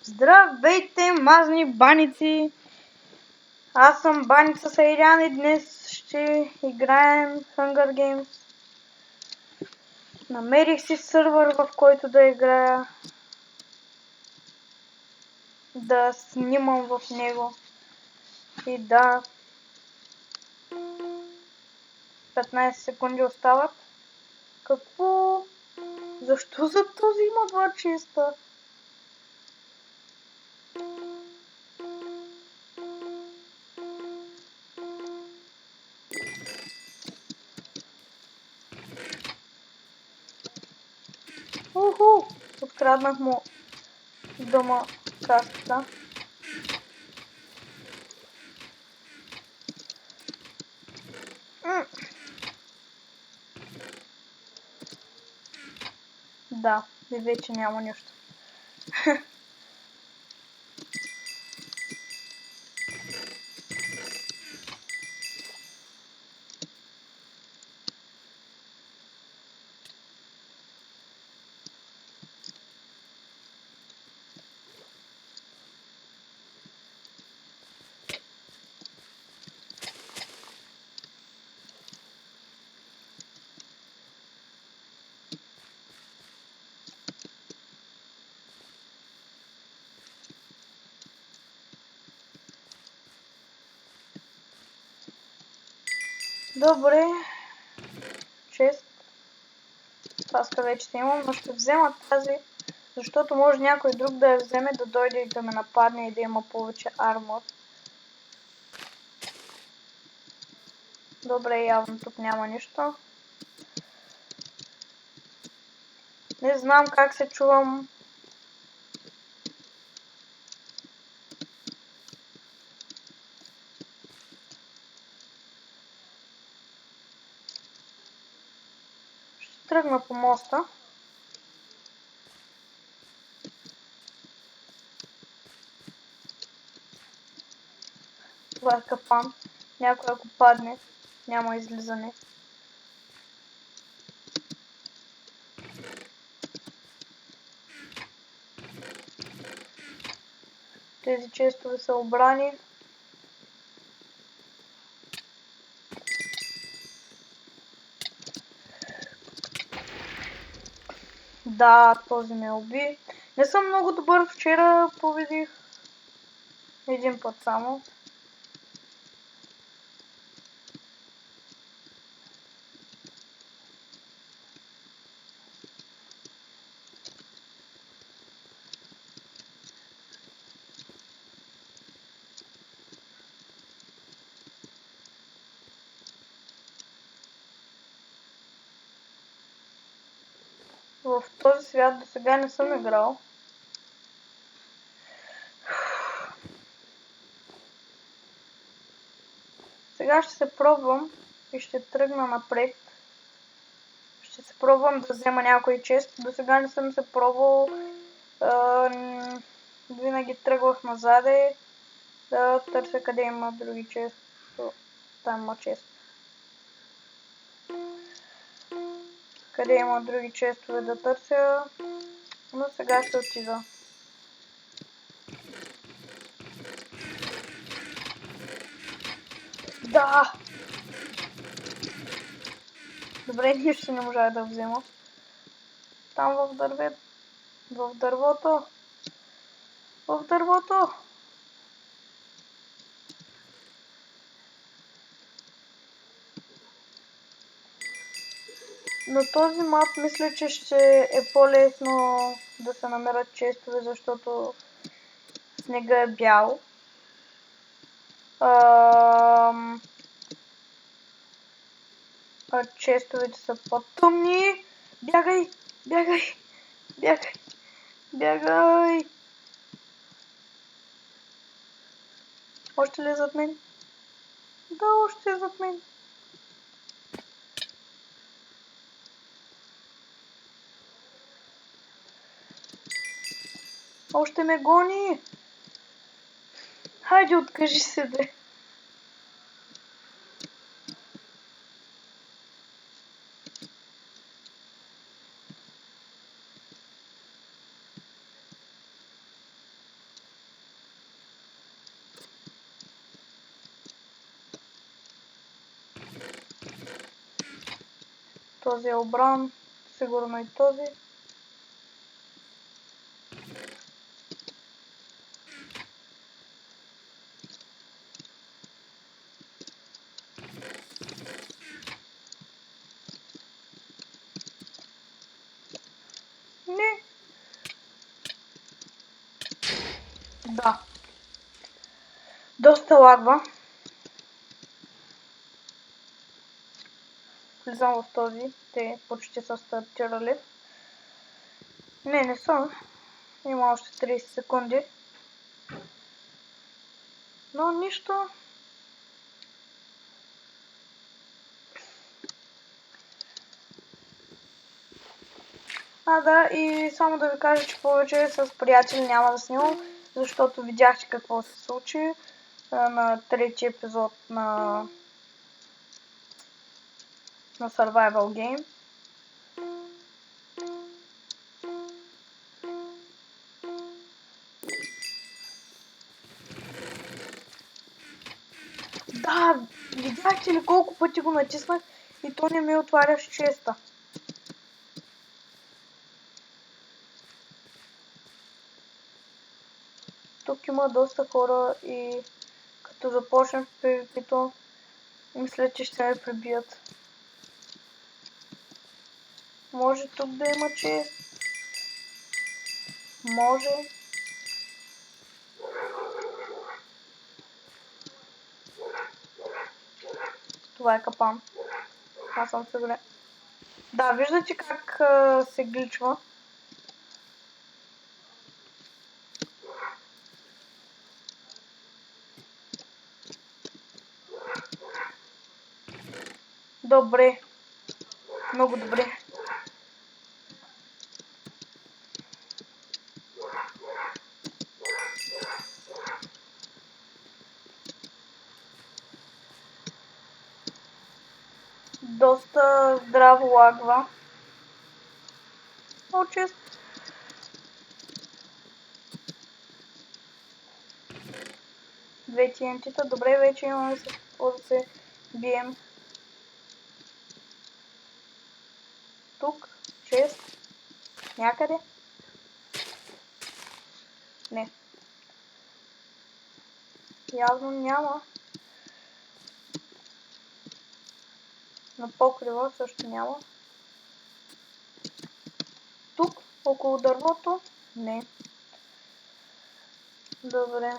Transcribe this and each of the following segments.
Здравейте, мазни баници! Аз съм Баница Сайрян и днес ще играем Hunger Games. Намерих си сървър, в който да играя, да снимам в него. И да, 15 секунди остават. Какво? Защо за този има 2 честа? Уху! Откраднах му дома каската. Да, и вече няма нищо. Добре, чест. Таска вече имам, но ще взема тази, защото може някой друг да я вземе, да дойде и да ме нападне и да има повече армор. Добре, явно тук няма нищо. Не знам как се чувам. Ще тръгна по моста. Това е капан. Някой ако падне, няма излизане. Тези честове са обрани. Да, този ме уби. Не съм много добър, вчера победих един път само. В този свят до сега не съм играл. Сега ще се пробвам и ще тръгна напред. Ще се пробвам да взема някой чест. До сега не съм се пробвал. Винаги тръгвах назаде да търся къде има други чест. Там има чест. Къде има други честове да търся. Но сега ще отида. Да! Добре, нищо не можа да взема. Там в дървето. В дървото. В дървото. Но този мап мисля, че ще е по-лесно да се намерят честове, защото снега е бял. А честовете са по-тъмни. Бягай! Бягай! Бягай! Бягай! Още ли е зад мен? Да, още е зад мен. Още ме гони. Хайде, откажи се, бе. Този е обран. Сигурно и този. Не. Да. Доста лагва. Влизам в този. Те почти са стартирали. Не са. Има още 30 секунди. Но нищо. Да, и само да ви кажа, че повече с приятели няма да снимам, защото видяхте какво се случи на трети епизод на Survival Game. Да, видяхте ли колко пъти го натиснах и то не ми отваря с честа. Тук има доста хора и като започнем PvP-то, мисля, че ще ме прибият. Може тук да има чест. Може. Това е капан. Аз съм сигурен. Да, виждате как се гличва. Добре. Много добре. Доста здраво лагва. Много често. Две TNT-та. Добре, вече имаме с какво да се бием. Тук. Чест. Някъде. Не. Явно няма. На покрива също няма. Тук, около дървото? Не. Добре.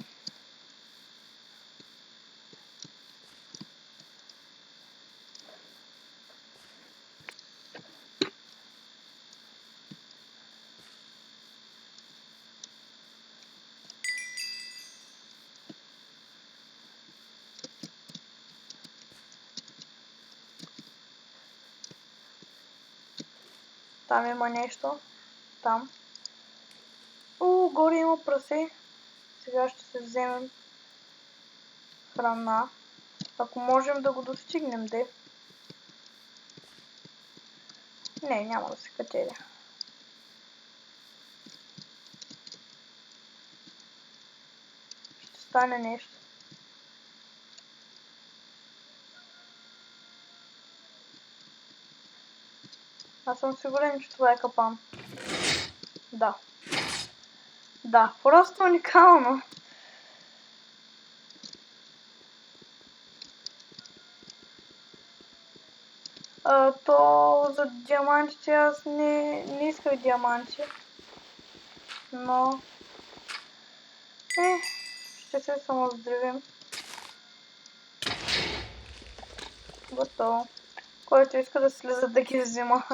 Там има нещо. Там. Горе има прасе. Сега ще се вземем храна. Ако можем да го достигнем, де. Не, няма да се катеря. Ще стане нещо. Аз съм сигурен, че това е капан. Да. Да, просто уникално. То за диамантите аз не исках диаманти. Но... ще се самоздравим. Готово. Който иска да слиза да ги взима.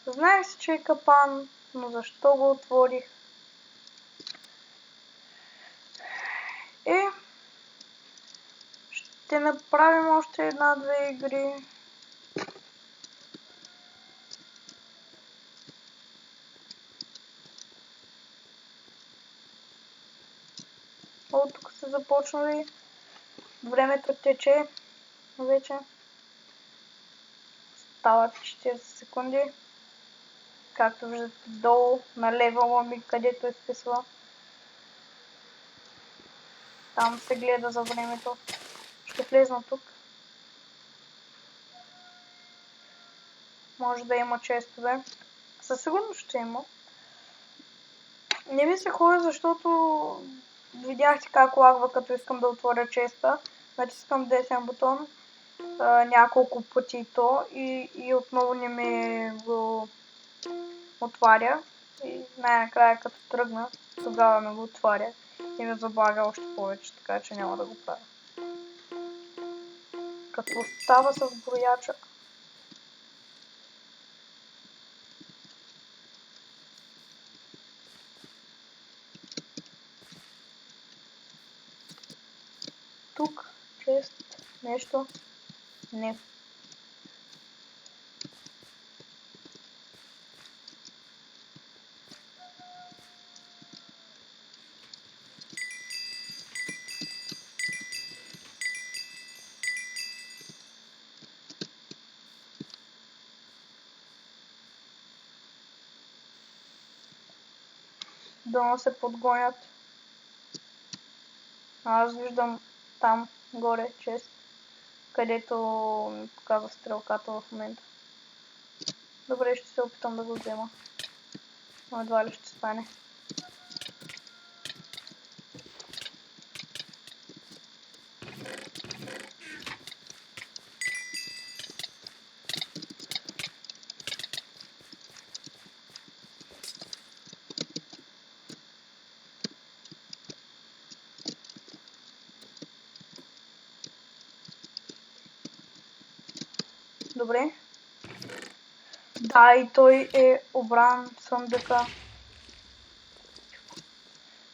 Знаех си, че е капан, но защо го отворих? Ще направим още една-две игри. Тук са започнали. Времето тече вече. Стават 40 секунди. Както виждате долу на левела ми, където изписва. Там се гледа за времето. Ще влезна тук. Може да има честове. Със сигурност ще има. Не ми се ходи, защото видяхте как лагва, като искам да отворя честа. Натискам десен бутон няколко пъти и то и отново не ми го отваря. И най-накрая като тръгна, тогава ми го отваря и ме заблага още повече, така че няма да го правя. Какво става с брояча? Тук, чест, нещо, не. Дано се подгонят. Аз виждам там горе чест, където ми показва стрелката в момента. Добре, ще се опитам да го взема. Но едва ли ще стане. Добре. Да, и той е обран съндъка.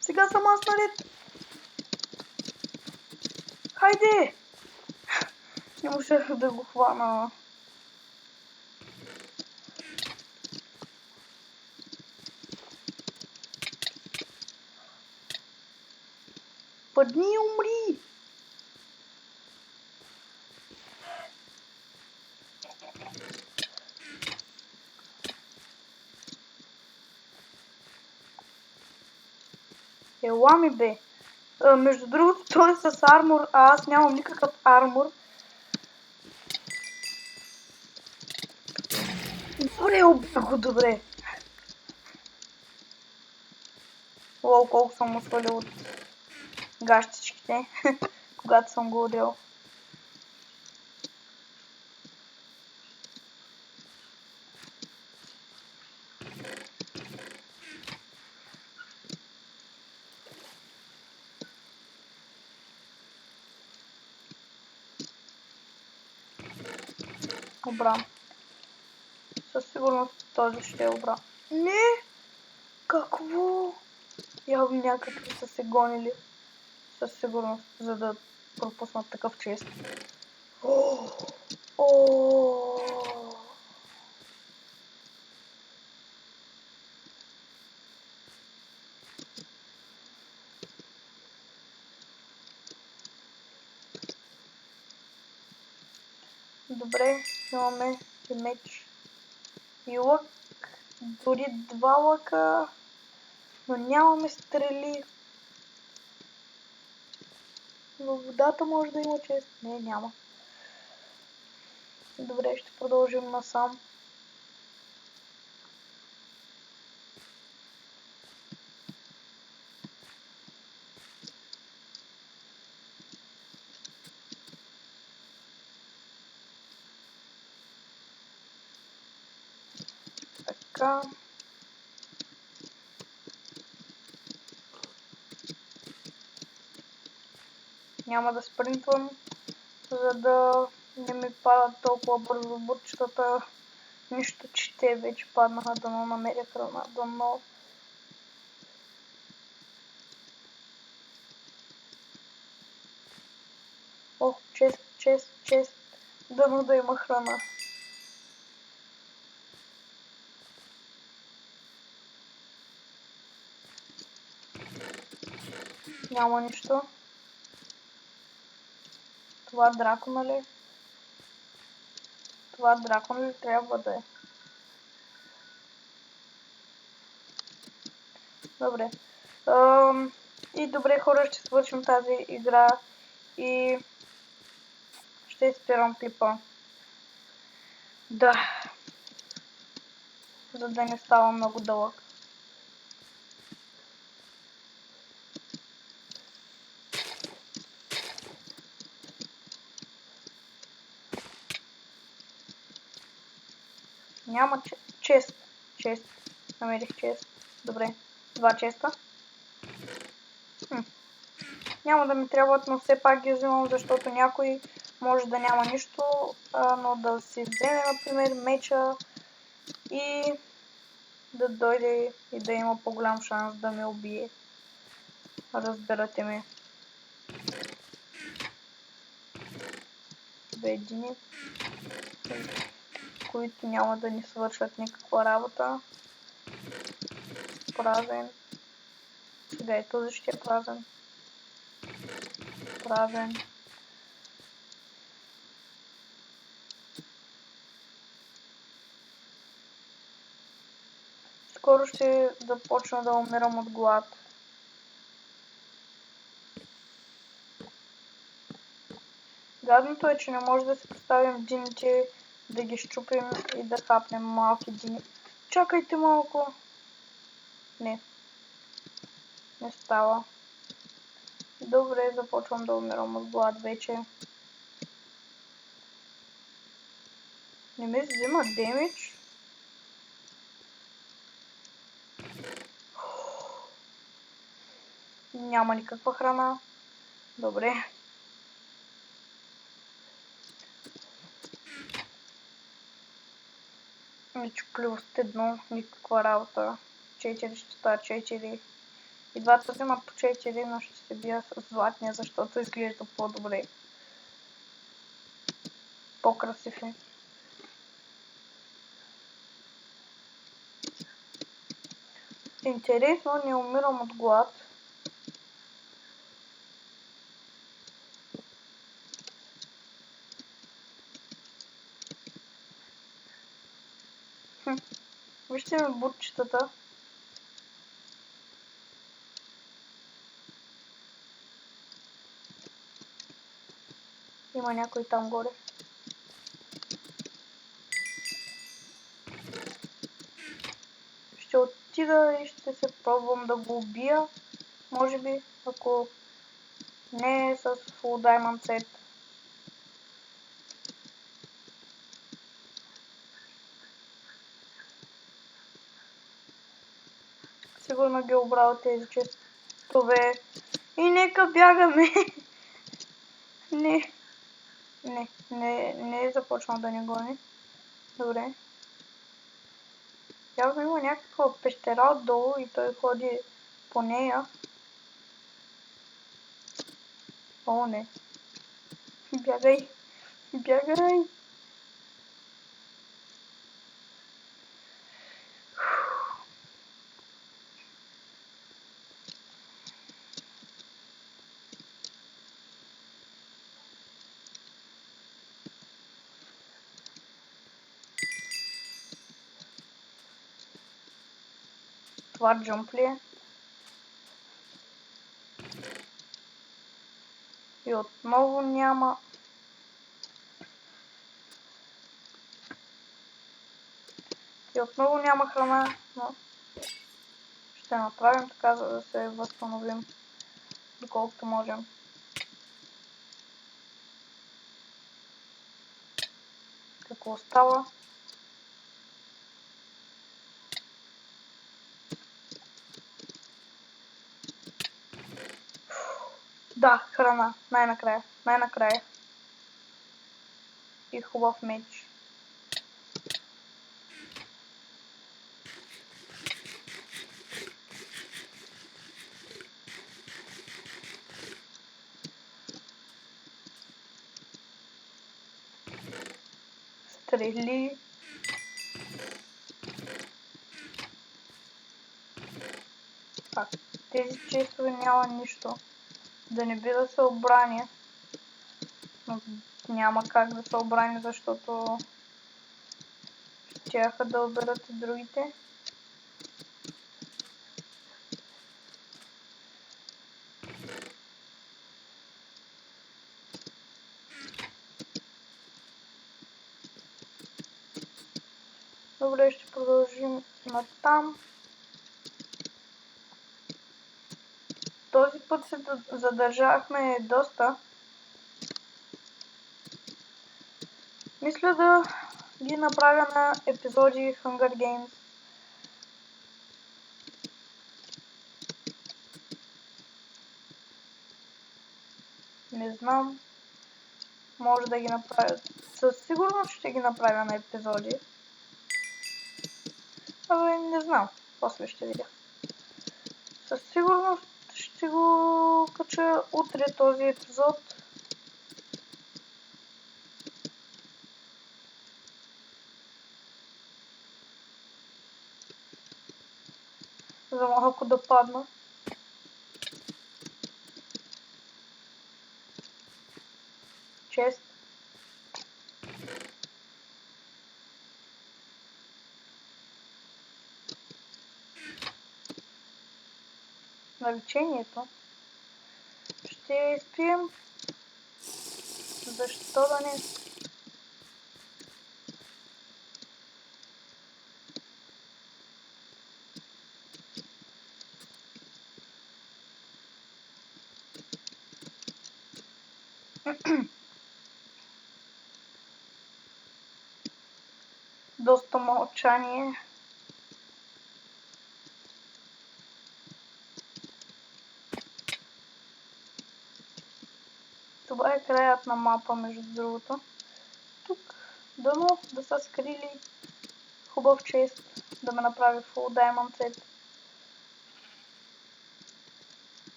Сега съм аз наред. Хайде! Не можех да го хвана. Падни и умри! Ела ми бе. Между другото, той е с армор, а аз нямам никакъв армор. Добре, убих го, добре. Лол, колко съм му свалил от гащичките, когато съм го удрял. Обран. Със сигурност този ще е обран. Не! Какво? Явно някакви са се гонили. Със сигурност, за да пропуснат такъв чест. Добре, имаме и меч и лък, дори 2 лъка, но нямаме стрели. Но водата може да има чест. Не, няма. Добре, ще продължим насам. Така. Няма да спринтвам, за да не ми падат толкова бързо бутчетата. Нищо, че те вече паднаха, дано намеря храна, дано. Ох, чест, дано да има храна. Няма нищо. Това дракона ли? Това дракон ли трябва да е? Добре. И добре, хора, ще свършим тази игра и ще спирам клипа. Да. За да не става много дълъг. Няма чест. Чест. Намерих чест. Добре. 2 честа. Няма да ми трябват, но все пак ги взимам, защото някой може да няма нищо, но да си вземе, например, меча и да дойде и да има по-голям шанс да ме убие. Разбирате ме. Едини, които няма да ни свършат никаква работа. Празен. Сега и този ще е празен. Празен. Скоро ще започна да умирам от глад. Гадното е, че не може да си поставим дините, да ги щупим и да хапнем малки дини. Чакайте малко. Не. Не става. Добре, започвам да умирам от глад вече. Не ми взима демидж. Няма никаква храна. Добре. Ничо стедно, никаква работа. 4 ще става 4. И двата взимат по 4, но ще се бия с златния, защото изглежда по-добре. По-красив е. Интересно, не умирам от глад. Вижте ми бутчетата. Има някой там горе. Ще отида и ще се пробвам да го убия. Може би, ако не е с Full Diamond Set. Сигурно ги обрал тези честове. И нека бягаме. Не е започнал да ни гони. Добре. Явно има някаква пещера отдолу и той ходи по нея. О, не. Бягай. Бягай. Това джамп ли е? И отново няма. И отново няма храна, но ще направим така, за да се възстановим доколкото можем. Какво става? Да, храна. Най-накрая. Най-накрая. И хубав меч. Стрели. Пак. Тези честове няма нищо. Да не би да се обраня. Но няма как да се обрани, защото щяха да оберат и другите. Добре, ще продължим натам. Този път се задържахме доста. Мисля да ги направя на епизоди Hunger Games. Не знам. Може да ги направя. Със сигурност ще ги направя на епизоди. Абе, не знам. После ще видя. Със сигурност ще го кача утре този епизод. За малко да падна. Чест. На лечението. Ще изпием. Защо да не? Доста мълчание. Това е краят на мапа, между другото. Тук дано да са скрили хубав чест, да ме направи Full Diamond Set.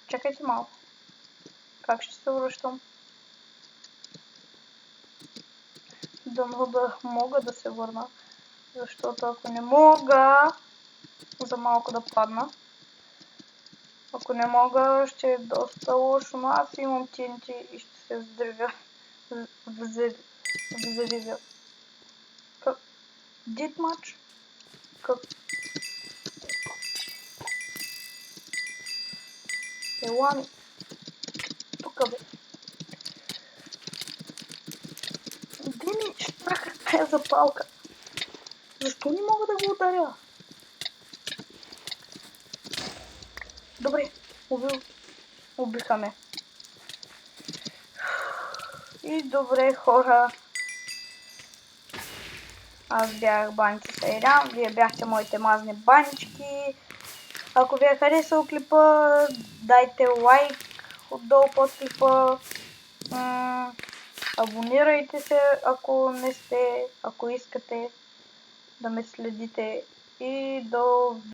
Чакайте малко. Как ще се връщам? Дано да мога да се върна. Защото ако не мога, за малко да падна. Ако не мога, ще е доста лошо, но аз имам TNT и ще се взривя. Взривя. Дитмач? Как? Ела ми. Тука бе. Де ми щраха тая запалка? Защо не мога да го ударя? Добре, убиха ме. И добре, хора. Аз бях Банчо Сайран, вие бяхте моите мазни банички. Ако ви е харесал клипа, дайте лайк отдолу под клипа. Абонирайте се, ако не сте, ако искате да ме следите. И до